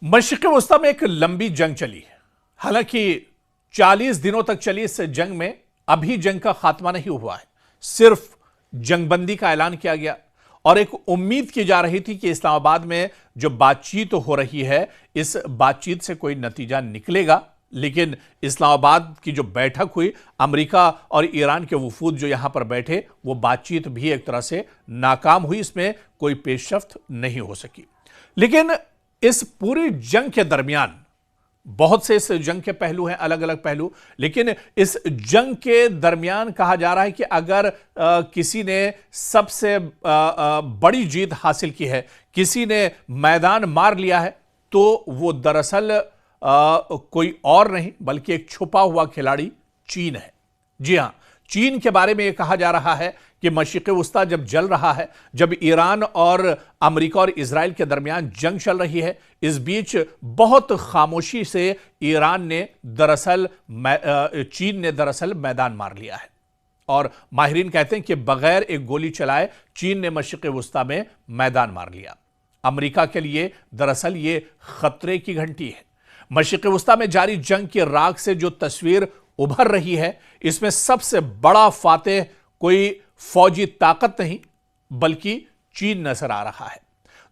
मशरिक़ वस्ता में एक लंबी जंग चली। हालांकि 40 दिनों तक चली इस जंग में अभी जंग का खात्मा नहीं हुआ है, सिर्फ जंगबंदी का ऐलान किया गया और एक उम्मीद की जा रही थी कि इस्लामाबाद में जो बातचीत हो रही है इस बातचीत से कोई नतीजा निकलेगा। लेकिन इस्लामाबाद की जो बैठक हुई, अमेरिका और ईरान के वफूद जो यहां पर बैठे, वो बातचीत भी एक तरह से नाकाम हुई, इसमें कोई पेशरफ्त नहीं हो सकी। लेकिन इस पूरी जंग के दरमियान बहुत से इस जंग के पहलू हैं, अलग अलग पहलू, लेकिन इस जंग के दरमियान कहा जा रहा है कि अगर किसी ने सबसे बड़ी जीत हासिल की है, किसी ने मैदान मार लिया है, तो वो दरअसल कोई और नहीं बल्कि एक छुपा हुआ खिलाड़ी चीन है। जी हां, चीन के बारे में यह कहा जा रहा है कि मशरिक़ वस्ता जब जल रहा है, जब ईरान और अमेरिका और इजराइल के दरमियान जंग चल रही है, इस बीच बहुत खामोशी से ईरान ने दरअसल चीन ने दरअसल मैदान मार लिया है। और माहिरीन कहते हैं कि बगैर एक गोली चलाए चीन ने मशरिक़ वस्ता में मैदान मार लिया। अमेरिका के लिए दरअसल ये खतरे की घंटी है। मशरिक़ वस्ता में जारी जंग की राख से जो तस्वीर उभर रही है, इसमें सबसे बड़ा फातेह कोई फौजी ताकत नहीं बल्कि चीन नजर आ रहा है।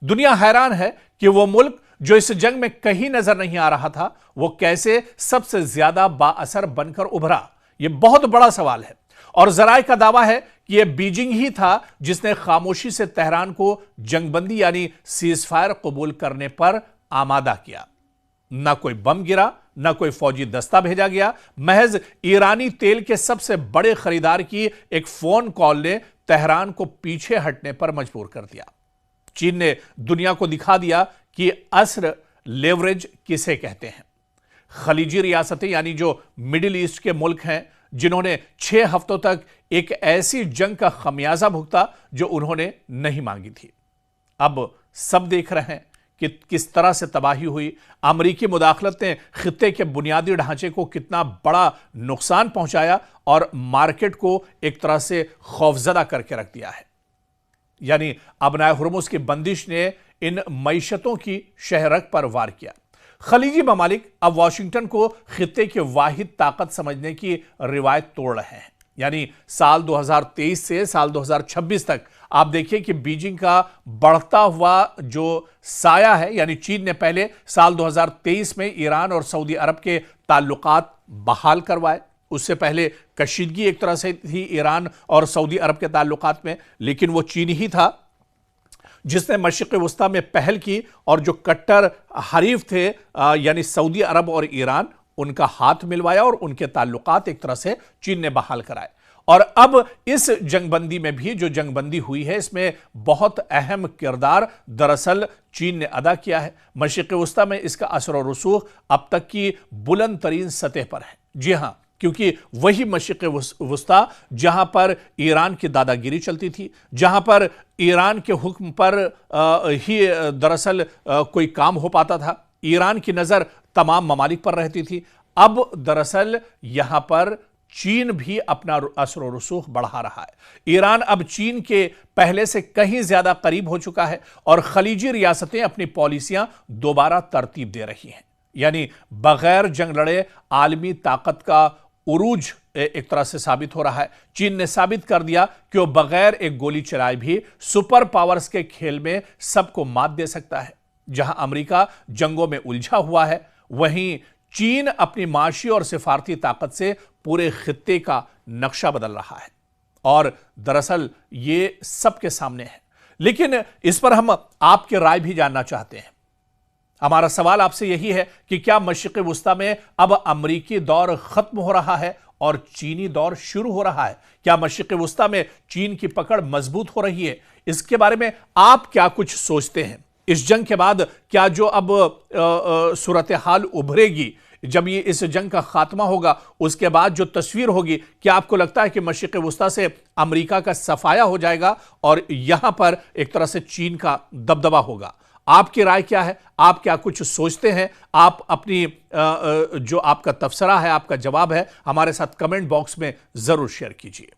दुनिया हैरान है कि वो मुल्क जो इस जंग में कहीं नजर नहीं आ रहा था, वो कैसे सबसे ज्यादा बाअसर बनकर उभरा। यह बहुत बड़ा सवाल है और जराए का दावा है कि यह बीजिंग ही था जिसने खामोशी से तेहरान को जंगबंदी यानी सीजफायर कबूल करने पर आमादा किया। ना कोई बम गिरा, ना कोई फौजी दस्ता भेजा गया, महज ईरानी तेल के सबसे बड़े खरीदार की एक फोन कॉल ने तेहरान को पीछे हटने पर मजबूर कर दिया। चीन ने दुनिया को दिखा दिया कि अस्र लेवरेज किसे कहते हैं। खलीजी रियासतें यानी जो मिडिल ईस्ट के मुल्क हैं, जिन्होंने 6 हफ्तों तक एक ऐसी जंग का खमियाजा भुगता जो उन्होंने नहीं मांगी थी, अब सब देख रहे हैं कि किस तरह से तबाही हुई। अमरीकी मुदाखलत ने खित्ते के बुनियादी ढांचे को कितना बड़ा नुकसान पहुंचाया और मार्केट को एक तरह से खौफजदा करके रख दिया है। यानी अबनाए हुर्मुज की बंदिश ने इन मईशतों की शहरक पर वार किया। खलीजी ममालिक अब वाशिंगटन को खित्ते की वाहिद ताकत समझने की रिवायत तोड़ रहे हैं। यानी साल 2023 से साल 2026 तक आप देखिए कि बीजिंग का बढ़ता हुआ जो साया है, यानी चीन ने पहले साल 2023 में ईरान और सऊदी अरब के ताल्लुकात बहाल करवाए। उससे पहले कशीदगी एक तरह से थी ईरान और सऊदी अरब के ताल्लुकात में, लेकिन वो चीन ही था जिसने मशरिक़ वस्ता में पहल की और जो कट्टर हरीफ थे यानी सऊदी अरब और ईरान, उनका हाथ मिलवाया और उनके ताल्लुकात एक तरह से चीन ने बहाल कराए। और अब इस जंगबंदी में भी जो जंगबंदी हुई है, इसमें बहुत अहम किरदार दरअसल चीन ने अदा किया है। मशरिक़ वस्ता में इसका असर और रसूख अब तक की बुलंद तरीन सतह पर है। जी हां, क्योंकि वही मशरिक़ वस्ता जहां पर ईरान की दादागिरी चलती थी, जहां पर ईरान के हुक्म पर ही दरअसल कोई काम हो पाता था, ईरान की नजर तमाम ममालिक पर रहती थी, अब दरअसल यहां पर चीन भी अपना असर और रसूख बढ़ा रहा है। ईरान अब चीन के पहले से कहीं ज्यादा करीब हो चुका है और खलीजी रियासतें अपनी पॉलिसियां दोबारा तरतीब दे रही हैं। यानी बगैर जंग लड़े आलमी ताकत का उरूज एक तरह से साबित हो रहा है। चीन ने साबित कर दिया कि वो बगैर एक गोली चलाए भी सुपर पावर्स के खेल में सबको मात दे सकता है। जहां अमेरिका जंगों में उलझा हुआ है, वहीं चीन अपनी माशी और सिफारती ताकत से पूरे खित्ते का नक्शा बदल रहा है और दरअसल ये सबके सामने है। लेकिन इस पर हम आपकी राय भी जानना चाहते हैं। हमारा सवाल आपसे यही है कि क्या मशरिक़ वस्ता में अब अमरीकी दौर खत्म हो रहा है और चीनी दौर शुरू हो रहा है? क्या मशरिक़ वस्ता में चीन की पकड़ मजबूत हो रही है? इसके बारे में आप क्या कुछ सोचते हैं? इस जंग के बाद क्या जो अब सूरत हाल उभरेगी, जब ये इस जंग का खात्मा होगा, उसके बाद जो तस्वीर होगी, क्या आपको लगता है कि मशरिक़ वस्ता से अमेरिका का सफाया हो जाएगा और यहां पर एक तरह से चीन का दबदबा होगा? आपकी राय क्या है? आप क्या कुछ सोचते हैं? आप अपनी जो आपका तबसरा है, आपका जवाब है, हमारे साथ कमेंट बॉक्स में जरूर शेयर कीजिए।